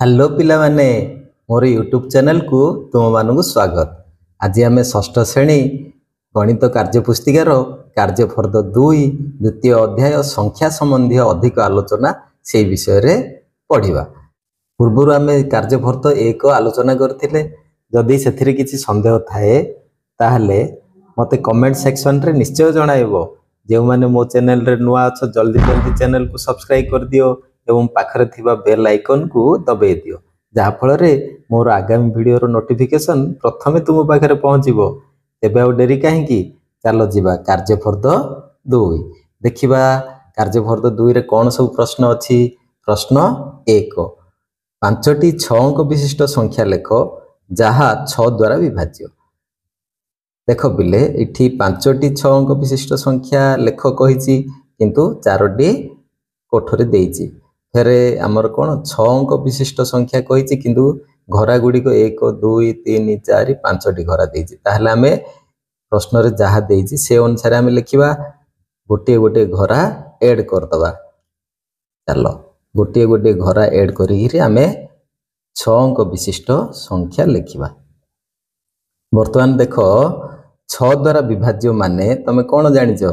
Hello पिला माने मोर YouTube channel को तुम मानक स्वागत। आज आम षष्ठ श्रेणी गणित कार्यपुस्तिकार कार्यफर्द 2 द्वितीय अध्याय संख्या संबंधी अधिक आलोचना से विषय रे पढ़िबा। पूर्व आम कार्यफर्द 1 आलोचना करथिले। जदि से किसी संदेह थाए ताहले मते कमेंट सेक्शन रे निश्चय जणाइबो। जो माने मो चैनल रे नुआ अछ जल्दी जल्दी चैनल को सब्सक्राइब कर दियो एवं पाखरे थिबा बेल आइकन को दबाई दियो, जहा फल रे मोर आगामी वीडियो नोटिफिकेशन प्रथमे तुम पाखरे पहुंचीबो। तेबे आ डेरी काहेकि चलो जीवा कार्यफर्द 2 देखिबा। कार्यफर्द 2 रे कौन सब प्रश्न अछि। प्रश्न 1, 5टी 6 अंक विशिष्ट संख्या लेख जहा 6 द्वारा विभाज्य। देख पिले इठी 5टी 6 अंक विशिष्ट संख्या लेख कहिछि किंतु 4टी कोठरी देइछि। फेरे आमर कौन 6 अंक विशिष्ट संख्या कहिछि किंतु घरा गुडी को 1 2 3 4 5टी घरा देइछि। ताहले आमे प्रश्न रे जहा देइछि से अनुसार आमे लिखिबा। गोटे गोटे घरा ऐड कर दबा। चलो गोटे गोटे घरा ऐड करी आमे 6 अंक विशिष्ट संख्या लिखिबा। वर्तमान देखो 6 द्वारा विभाज्य माने तमे कौन जानिजो,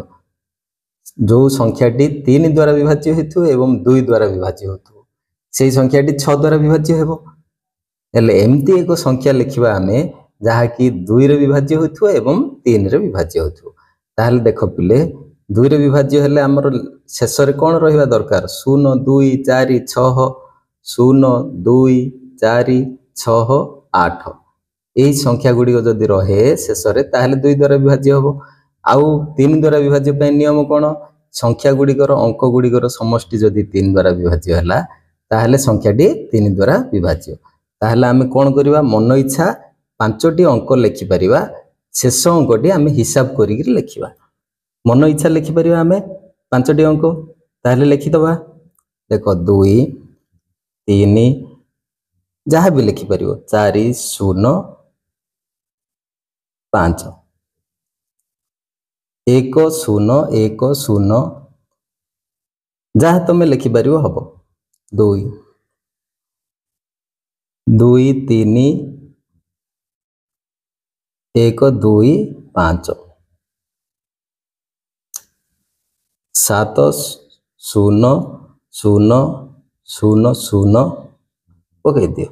जो संख्याटी 3 द्वारा विभाज्य हेतु एवं 2 द्वारा विभाज्य हेतु से संख्याटी 6 द्वारा विभाज्य हेबो। एले एमती एक संख्या लिखिबा आमे जहा कि 2 रे विभाज्य हेतु एवं 3 रे विभाज्य हेतु। ताहले देखो पिले 2 रे विभाज्य हेले हमर शेष रे कोन रहिबा दरकार 0 2 4 6 0 2 4 6 8। एही संख्या गुडी जदि रहे शेष रे ताहले 2 द्वारा विभाज्य हेबो। आउ 3 द्वारा विभाज्य पे नियम कौन, संख्या गुड़िकर अंक गुड़िकर समष्टि जदि 3 द्वारा विभाज्य है ताहले संख्याटी 3 द्वारा विभाज्य। ताहले आमे कौन करिबा, मन इच्छा 5टी अंक लिखि परिबा। शेष अंकटी आमे हिसाब करिक लिखिबा। मन इच्छा लिखि परिबा आमे 5टी अंक। ताहले लिखि दबा। देखो 2 3 जहा भी लिखि परिबो 4 0 5 1 0 1 0 जहा तुम लिखिपर हम 2 2 3 1 2 5 7 0 0 0 0 पकई दियो।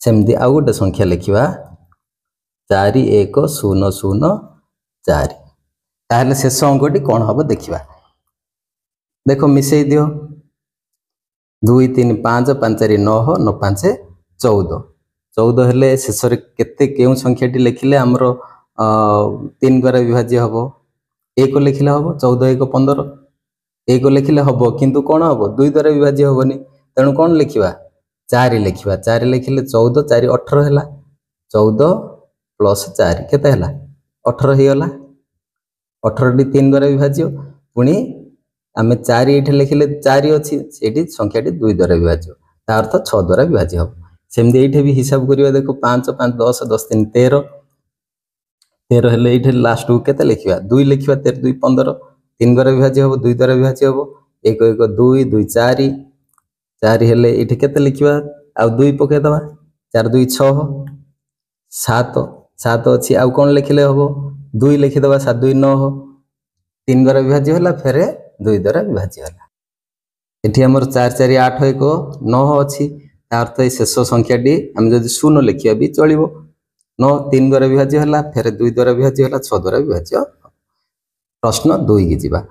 सेमती आउ गोटे संख्या लिखा 4 1 0 0 4। ताहले शेष अंकटी कौन हम देखा। देखो मिसई दियो 2 3 5 5 4 9 9 5 14 14 हेले शेष रे केते केउ संख्याटी लिखिले हमर 3 द्वारा विभाज्य हबो। 1 लिखिले हबो 14 1 15 1 लिखिले हबो किंतु कोन हबो 2 द्वारा विभाज्य हबोनी। तेणु कोन लिखिबा 4 लिखिबा। 4 लिखिले 14 4 18 हैला। 14 प्लस 4 केते हैला 18 हे गला। 18 टी 3 द्वारा विभाज्य। पुणी आमे 4 एठे लिखिले 4 अछि सेठी संख्याटी 2 द्वारा विभाज्य, ता अर्थ 6 द्वारा विभाज्य हबो। सेमदी एठे भी हिसाब करिवा। देखो 5 5 10 10 3 13 13 हेले एठे लास्ट को केते लिखिबा 2 लिखिबा। 13 2 15 3 द्वारा विभाज्य हबो 2 द्वारा विभाज्य हबो। 1 1 2 2 4 4 हेले एठे केते लिखिबा आ 2 पके दबा 4 2 6 7 7 अछि आ कोन लिखिले हबो 2 लिखि दबा 7 2 9 3 द्वारा विभाज्य होला फेरे 2 द्वारा विभाज्य होला। एठी हमर 4 4 8 1 9 अछि, ता अर्थ ए शेष संख्याटी हम जदि 0 लिखिया भी चलिबो। 9 3 द्वारा विभाज्य होला फेरे 2 द्वारा विभाज्य होला 6 द्वारा विभाज्य। प्रश्न 2 की जीवा।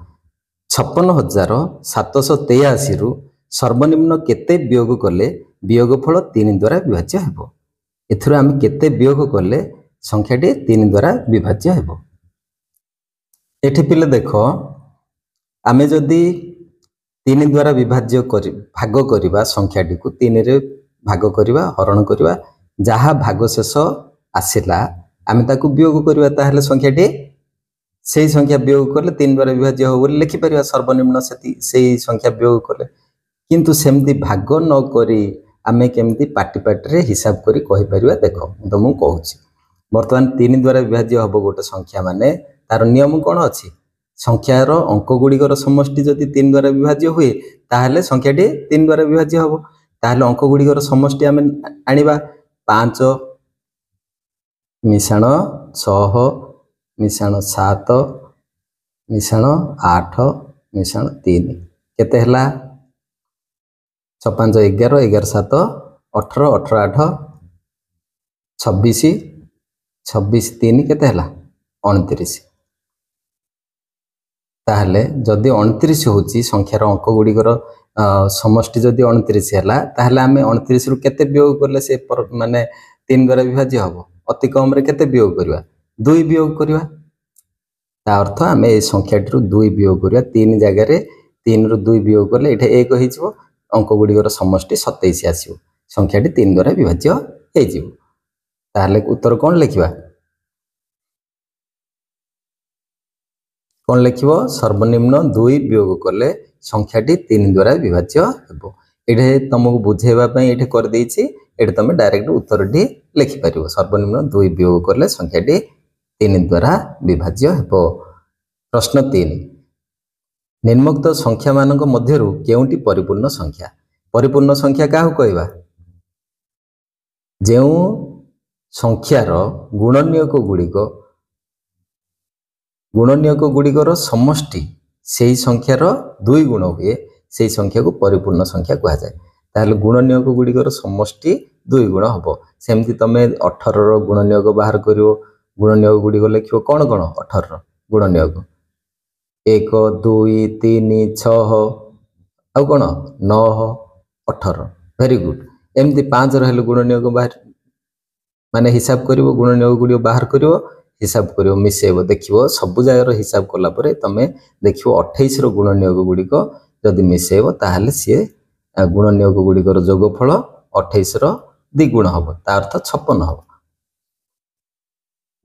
56,783 रु सर्वनिम्न केते वियोग कले वियोगफल 3 द्वारा विभाज्य हेबो। एथुरा हम केते वियोग कले संख्याटी 3 द्वारा विभाज्य हेबो। एठी पिले देखो आमे जदि 3 द्वारा विभाज्य करि भाग करिबा संख्याटी को 3 रे भाग करिबा हरण करिबा, जहा भाग शेष आसिला आमे ताकू वियोग करिबा। ताहले संख्याटी सेही संख्या वियोग करले 3 द्वारा विभाज्य हो बोली लिखि परिबा। सर्वनिम्न सेही संख्या वियोग करले किंतु सेमती भाग न करी आमे केमती पाटी पाटी रे हिसाब करी कहि परिबा। देखो तुमको कहूची वर्तमान 3 द्वारा विभाज्य हबो गोटे संख्या माने तार नियम कोन अछि, संख्यार अंक गुड़िकर समष्टि जदि 3 द्वारा विभाज्य हुए ताहले संख्याटी 3 द्वारा विभाज्य हबो। ताहले अंक गुड़िकर समष्टि आम आनिबा 5 मिशाण 6 मिशाण 7 मिशाण 8 मिशाण 3 केते हला 6 5 11 11 7 18 18 8 26 26 3 केते हला 29 ताहले जदि 29 होची संख्यार अंक गुड़िकर समष्टि जदि 29 है ताहले आम 29 रु केते वियोग करले से माने 3 द्वारा विभाज्य हम अति कम रे केते वियोग करवा 2 वियोग करवा ता अर्थ आम ए संख्याटी 2 वियोग करवा 3 जगह रे 3 रु 2 वियोग करले एठे 1 होइछो अंक गुड़िकर समष्टि 27 आसीबो संख्याटी 3 द्वारा विभाज्य होइजिवो ताहले उत्तर कोन लिखिबा कौन लिख सर्वनिम्न 2 वियोग कले संख्याटी 3 द्वारा विभाज्य हेबो एठे तुमको बुझेबापी ये कर तुम डायरेक्ट उत्तर टी लिखिपर सर्वनिम्न 2 वियोग कले संख्याटी 3 द्वारा विभाज्य हेबो। प्रश्न 3 निम्नोक्त संख्या मानक मध्यरु केउंटी परिपूर्ण संख्या काहू कहवा जो संख्यार गुणनीयक गुड़िकर समष्टि से ही संख्यार 2 गुण हुए से संख्या को परिपूर्ण संख्या कह जाए ताहले गुणनीयक गुड़िकर समष्टि 2 गुण हम सेमती तुम 18 गुणनीयक बाहर कर गुणनीयक गुड़िक लिख कौन कौन 18 गुणनीयक 1 2 3 6 आउ कौन 9 18 वेरी गुड एमती 5 रहे गुणनीयक बाहर माने हिसाब कर गुणनीयक गुड़िक बाहर कर हिसाब कर मिसेब देखिए सब जगार हिसाब कलापर तुम देखिए 28 गुणनीयक गुड़िक जदि मिसेब ताहले सी गुणनीयक गुड़िकर जोगफल 28 द्विगुण हम ता अर्थ 56 हम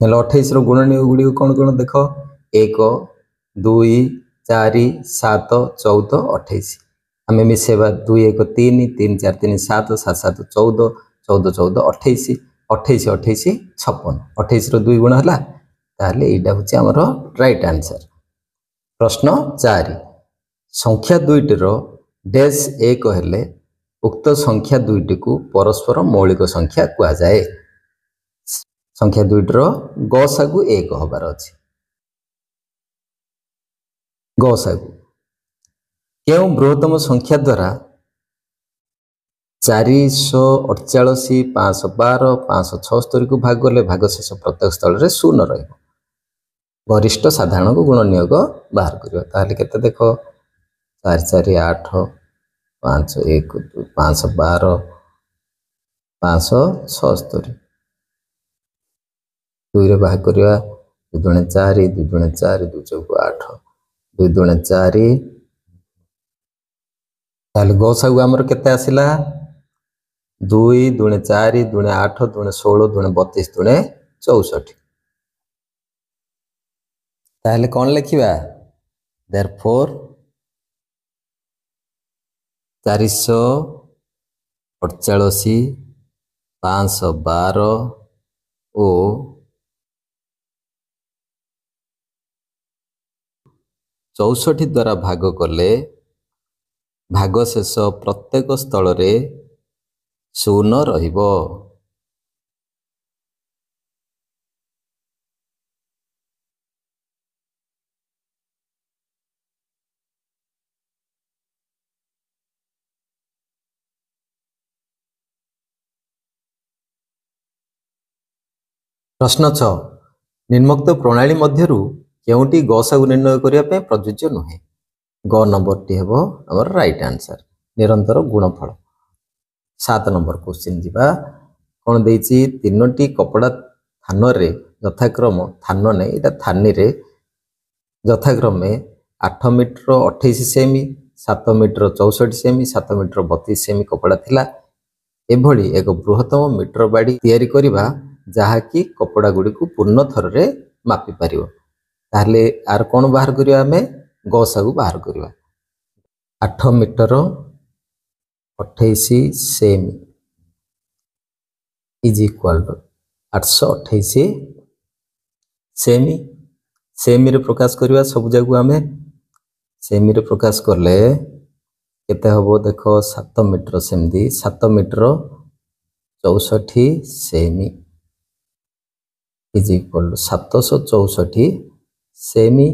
28 गुणनीयक गुड़िक कौन कौन देख 1 2 4 7 14 28 आम मिसेबा 2 1 3 3 4 3 7 7 7 14 14 14 28 28 28 56 28 2 गुण है ताहले एटा होची हमर राइट आंसर। प्रश्न 4 संख्या दुईटी डैश 1 हेले उक्त संख्या दुईटी को परस्पर मौलिक संख्या कह जाए संख्या दुईटी गसागु 1 होबार अछि गसागु केउ बृहत्तम संख्या द्वारा 448 512 576 को भाग गले भागशेष प्रत्येक स्थल रे शून्य रहिबो वरिष्ठ साधारण को गुणनीयक बाहर करियो ताहले केते देखो 4 4 8 5 1 2 512 576 2 रे बाहर करिया 2 दुणे 4 2 दुणे 4 2 चौक 8 2 दुणे 4 ताहले गसागु हमर केते आसिला 2 दुणे 4 दुणे 8 दुणे 16 दुणे 32 दुणे 64 ताहले कौन लिखिबा देयरफॉर 448 512 ओ 64 द्वारा भाग कले भागशेष प्रत्येक स्थल रे शून्य रहिबो प्रश्न 6 निम्नोक्त प्रणाली मध्यरु केउंटी गसागु निर्णय करिया पे प्रयोज्य नुहे ग नंबर टी हेबो हमर राइट आंसर निरंतर गुणफल। 7 नंबर क्वेश्चन जीवा कौन देछि तीनोटी कपड़ा थान रे यथाक्रम थान ने एटा थानी रे यथाक्रम 8 मीटर 28 सेमी 7 मीटर 64 सेमी 7 मीटर 32 सेमी कपड़ा थिला एभली एक बृहत्तम मीटर बाड़ी तैयारी करिबा जहाँकि कपड़ा गुड़ी को पूर्ण थर रे मापी पारिबो ताहले आर कोन बाहर करिया हमें गसागु बाहर करिया 8 मीटर 28 सेमी इज इक्वल टू 828 सेमी सेमी रे प्रकाश करिया सब जगह हमें सेमी रे प्रकाश करले केते हबो देखो 7 मीटर सेमदी 7 metre 64 cm is equal to 764 cm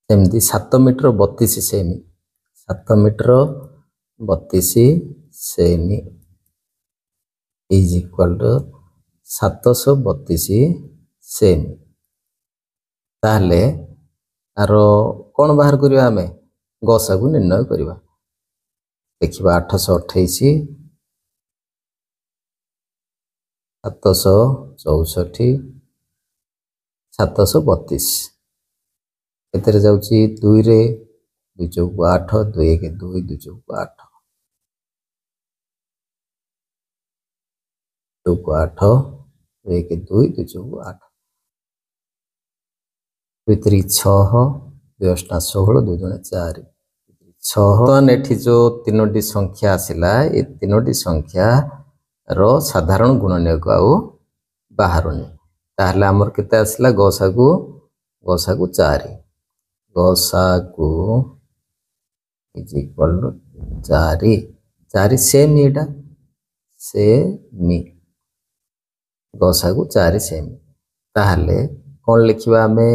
सेमदी 7 metre 32 cm 7 metre 32 cm is equal to 732 cm ताहले आरो कौन बाहर करिया हमें गसा को निर्णय करिवा देखिबा 828 764 732 एतरे जाउची 2 रे 2 चौक 8 2 1 2 2 चौक 8 चौक 8 1 2 2 चौक 8 2 3 6 2 8 16 2 2 4 6 एठी जो तीनोटी संख्या आसिला ए तीनोटी संख्या रो साधारण गुणनीयक आउ बाहरुनी ताहले हमर केते आसिला गसागु 4 गसागु is equal to 4 4 semi Etah semi गसागु 4 semi ताहले कोन लिखिबा हमें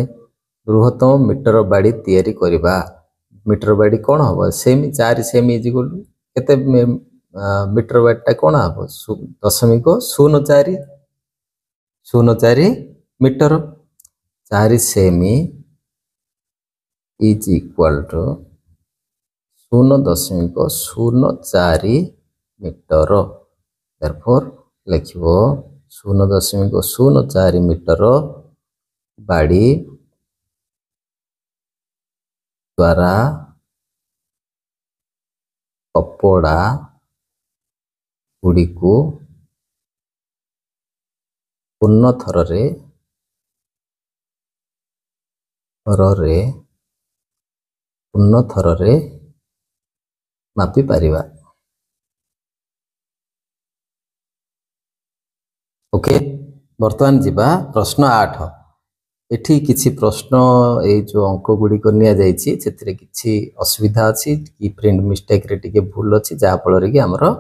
बृहत्तम मीटर बाड़ी तयारी करिबा मीटर बाड़ी कोन हबो सेमी 4 सेमी इज इक्वल टू केते मीटर बाड़ीटा कोन हबो 0.04 मीटर 4 सेमी is equal to 0.04 metre therefore लिखिबो 0.04 मीटर बाड़ी द्वारा कपड़ा गुड़ी को पूर्ण थर रे मापी पारिबा ओके वर्तमान जीवा प्रश्न 8 एठी किछि प्रश्न ए जो अंक गुडी को निया जाईछि सेतरे किछि असुविधा अछि कि प्रिंट मिस्टेक रे टिके भूल अछि जा फल रे कि हमरो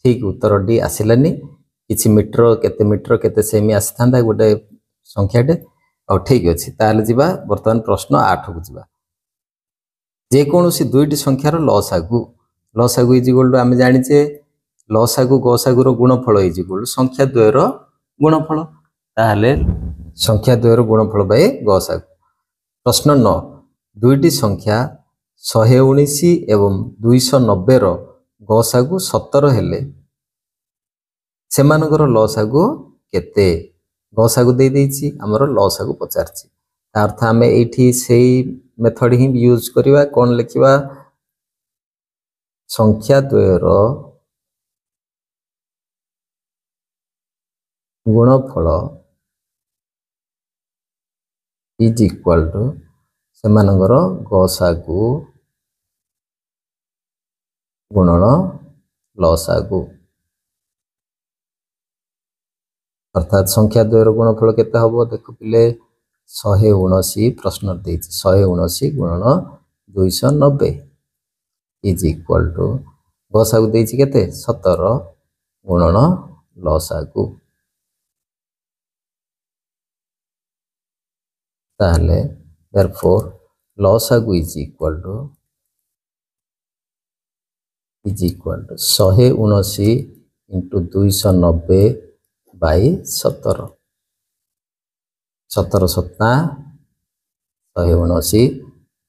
ठीक उत्तर डी आसिलानी किछि मीटर केते सेमी आस्थांदा गोटे संख्याटे और ठीक अछि ताले जीवा वर्तमान प्रश्न 8 को जीवा जे कोनोसी दुईटी संख्यार लसागु इज इक्वल टू आमे जानि जे लसागु गसागु रो गुणफल इज इक्वल टू संख्या द्वयर गुणफल ताले संख्या द्वयर गुणफल बाय गसागु प्रश्न 9 दुईटी संख्या 119 एवं 290 रो गसागु 17 हेले सेमानकर लसागु केते गसागु दे देछि हमरो लसागु पचारछि अर्थ हमें एठी सेही मेथड ही यूज करिवा कोन लिखिबा संख्या द्वयर गुणफल इज इक्वल टू सेमानकर गसागु गुणन लसागु अर्थात संख्या द्वयर गुणफल केते हबो देखो पिले 179 प्रश्न देछि 179 गुणन 290 इज इक्वल टू गसागु देछि केते 17 गुणन लसागु ताहले therefore लसागु is equal to 179 into 290 by 17 17 सत्ता 179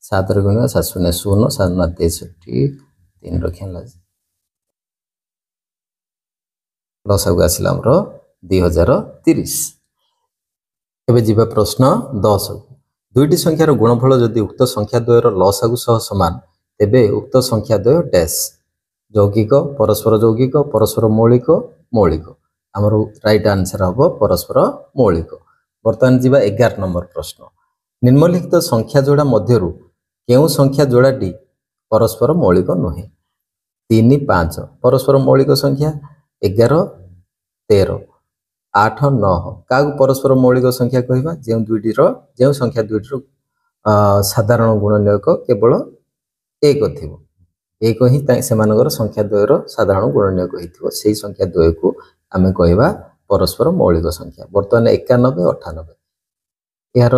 7 रे गुणा 7 0 0 7 9 63 3 रखिया लसागु आसिला हमरो 2030 एबे जीवा प्रश्न 10 दुईटी संख्यार गुणफल जदि उक्त संख्या द्वयर लसागु सह समान तेबे उक्त संख्या द्वय डैश यौगिक परस्पर मौलिक आमर राइट आंसर हम परस्पर मौलिक बर्तमान जीवा 11 नंबर प्रश्न निम्नलिखित संख्या जोड़ा मध्यरु केउ संख्या जोड़ाटी परस्पर मौलिक नुहे 3 5 परस्पर मौलिक संख्या 11 13 8 9 का परस्पर मौलिक संख्या कहबा जे संख्या दुईटी साधारण गुणनीयक केवल एक थी एक ही से संख्या द्वयर साधारण गुणनीयक होइथिबो सेही संख्या द्वय को आमे कहवा परस्पर मौलिक संख्या। बर्तमान 91 98 यार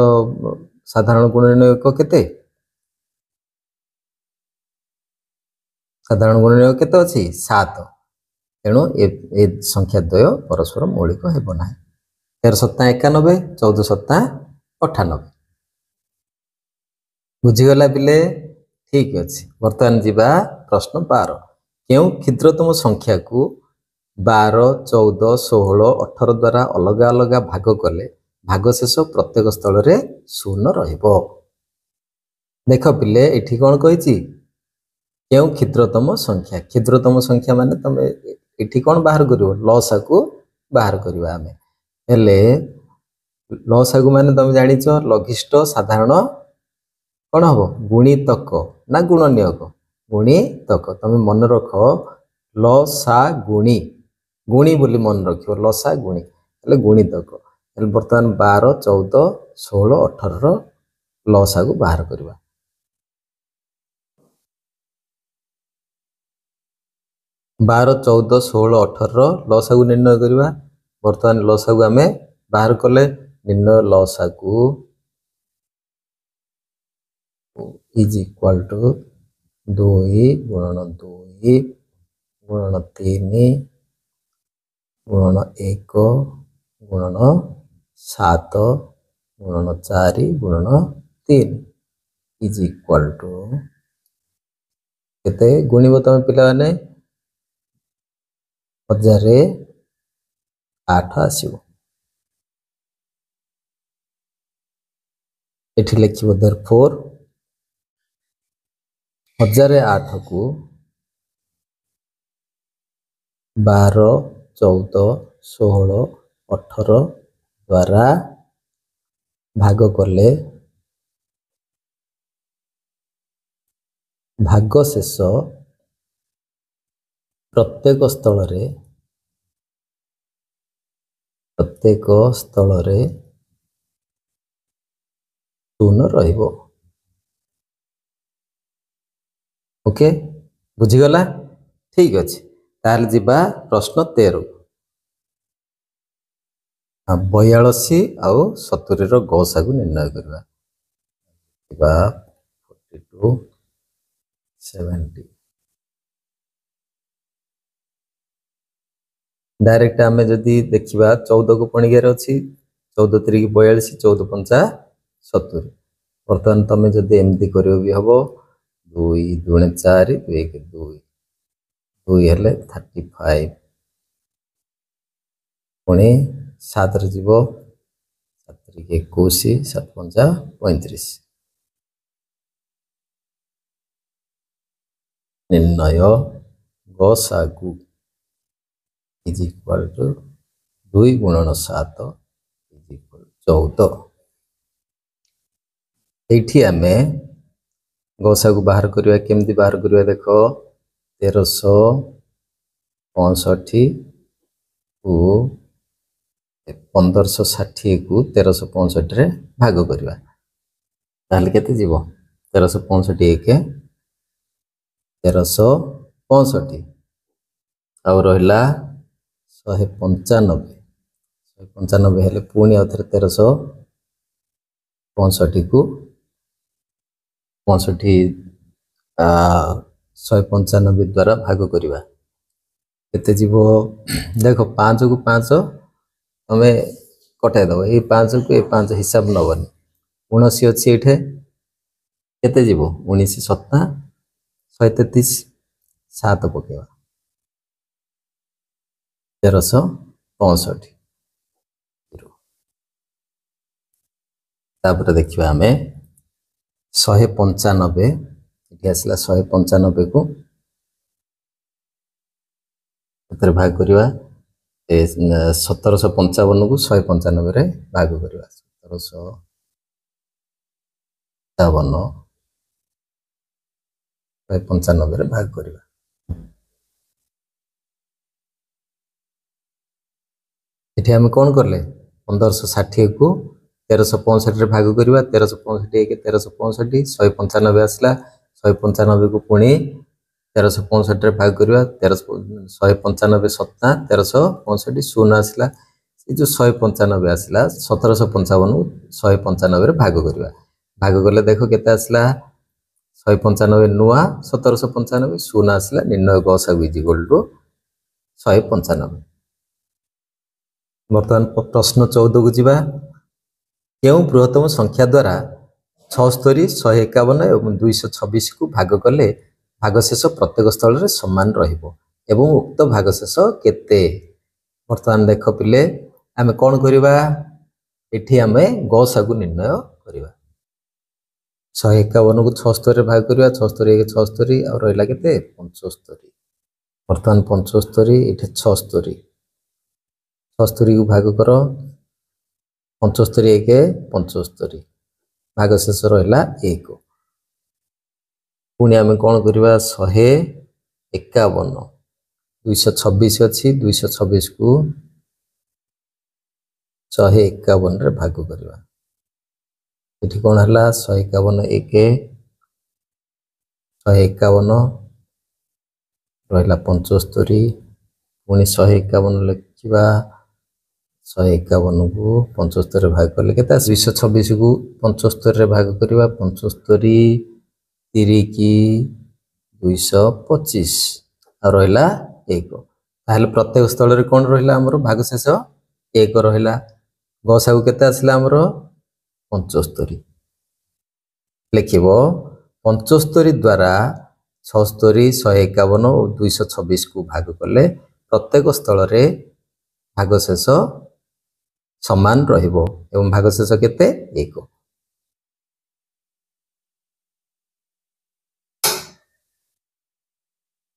साधारण गुणनीयक केते साधारण गुणनीयक केते अछि 7 तेणु ए संख्या द्वय परस्पर मौलिक हेबो ना 13 सत्ता 91 14 सत्ता 98 बुझीगला पिले ठीक अच्छे। बर्तमान जीवा प्रश्न 12 क्यों क्षुद्रतम संख्या को 12 14 16 18 द्वारा अलग अलग भाग कले भागशेष प्रत्येक स्थल रे शून्य रहिबो। देख पिले एठी कोन कहिछि क्यों क्षुद्रतम संख्या माने तमे एठी कोन बाहर करिवो लसा को बाहर करिवा आमे हेले लसा को माने तमे जानिछो लघिष्ठ साधारण कौन हम गुणितक ना गुणनीयक गुणितक तुम मन रख लसा गुणी गुणी बोली मन रख लसा गुणी हेले गुणितक हेले बर्तमान 12 14 16 18 लसा को बाहर करवा 12 14 16 18 लसा को निर्णय करवा। बर्तमान लसा को आमे बाहर कले निर्णय लसा को is equal to 2 गुणन 2 गुणन 3 गुणन 1 गुणन 7 गुणन 4 गुणन 3 is equal to केते गुणिब तम पिला माने 1008 आसीबो एठी लिखिबो therefore 1008 को 12 14 16 18 द्वारा भाग कले भागशेष प्रत्येक स्थल रे शून्य रहिबो। ओके बुझीगला ठीक अच्छे। ताल जीवा प्रश्न 13 42 आउ 70 गसा को निर्णय करवा 42 70 डायरेक्ट आमे जदि देखिबा 14 को पणिगार अछि 14 3 42 14 5 70 बर्तमान तमे जदि एमती करियो भी हबो 2 2 4 2 1 2 2 हेले 35 पुणी 7 रे जीवो 7 रे 21 7 5 35 निर्णय गसागु is equal to 2 गुणन 7 is equal to 14 एठी आमे गसा को बाहर करवा केमती बाहर करवा देखो 1365 को 1560 को 1365 रे भाग करवा ताले केते जीवो 1365 एक 1365 आउ रहिला 195 हेले पुणी आउथरे 1365 को 195 द्वारा भाग करवा केते जीवो देखो 5 को 5 तमे कटाई दबो ए 5 को ए 5 हिसाब नबनी 79 अछि एठे केते जीवो 19 7 133 7 पकेवा 1365 तापर देखिबा हमें 195 इति आसला 195 को एतर भाग करवा 1755 को 195 रे भाग करवा 1755 रे भाग करवा एठी हम कोन करले 1560 को 1365 रे भाग करवा 1365 एक 1365 195 आसला 195 को पुणी 1365 भाग करवा 195 सत्ता 1365 शून्य आसला जो 195 आसला 1755 195 भाग करवा भाग कले देख केते आसला 195 नुआ 1755 शून्य आसला निर्णय गसागु इज इक्वल टू 195। बर्तमान प्रश्न 14 को जीवा केउ बृहत्तम संख्या द्वारा 76 151 एवं 226 को भाग कले भागशेष प्रत्येक स्थल रे समान रहिबो एवं उक्त भागशेष केते। बर्तमान देख पिले आमे कोन करिबा एठी आमे गसागु निर्णय करिबा 151 को 76 रे भाग करिबा 76 1 76 और रहला केते 75। बर्तमान 75 एठी 76 76 को भाग करो 75 1 75 भागशेष रहला 1। पुणी आमे कोन करिबा 151 226 अछि 226 को 151 रे भाग करिबा एठी कोन हला 151 1 151 रहला 75 पुणी 151 लिखिबा 151 को 75 रे भाग करले केता 226 को 75 रे भाग करिबा 75 3 की 225 और रहला 1 ताहले प्रत्येक स्थल रे कोन रहला हमरो भागशेष 1 रहला गसागु केते आसला हमरो 75 लिखिबो 75 द्वारा 76 151 और 226 को भाग करले प्रत्येक स्थल रे भागशेष समान रहिबो एवं भागशेष केते 1।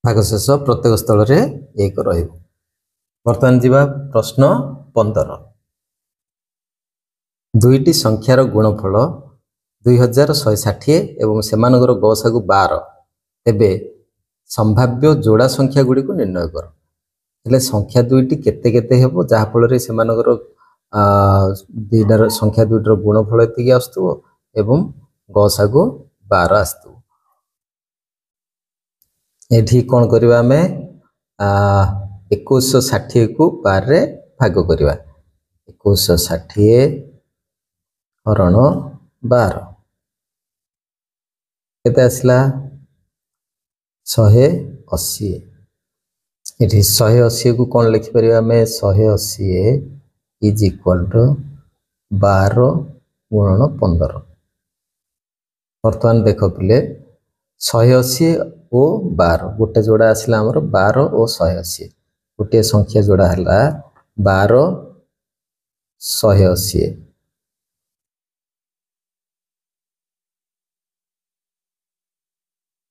भागशेष प्रत्येक स्थल रे 1 रहिबो। वर्तमान जीवा प्रश्न 15 दुईटी संख्यार गुणफल 2160 एवं सेमानगर गसागु 12 तेबे संभाव्य जोड़ा संख्या गुडी को निर्णय कर हेले संख्या दुईटी केते केते हेबो जहा फल रे सेमानगर दुईटार संख्या दुईटार गुणफल एतिकी आस्तु एवं गसागु 12 आस्तु एठी कोन करबा हमें 2160 को 12 रे भाग करबा 2160 हरण 12 केते आसला 180 एठी 180 को कोन लिखि परिबा हमें 180 इज इक्वल टू 12 गुणन 15। वर्तमान देख पिले 180 ओ 12 गोटे जोड़ा आसला हमर 12 ओ 180 गोटे संख्या जोड़ा हला 12 180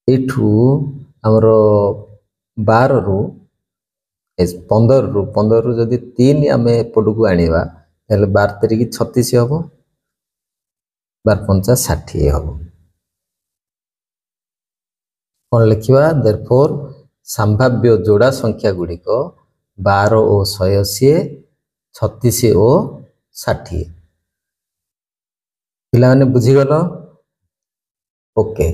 एठू हमर 12 रु 15 रु जदि 3 आमे एपट को आनिबा हेले 12 तरी की 36 हबो 12 5 60 हबो कौन लिखा देयरफॉर संभाव्य जोड़ा संख्या गुड़िक 12 ओ 180 36 ओ 60 पिला माने बुझीगल ओके।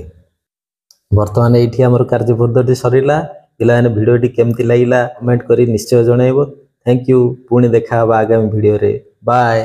वर्तमान एठी हमर कार्य पद्धति सरीला पिला माने वीडियो टी केमति लागिला कमेंट करी निश्चय जणाइबो। थैंक यू पुणी देखा आगामी वीडियो रे बाय।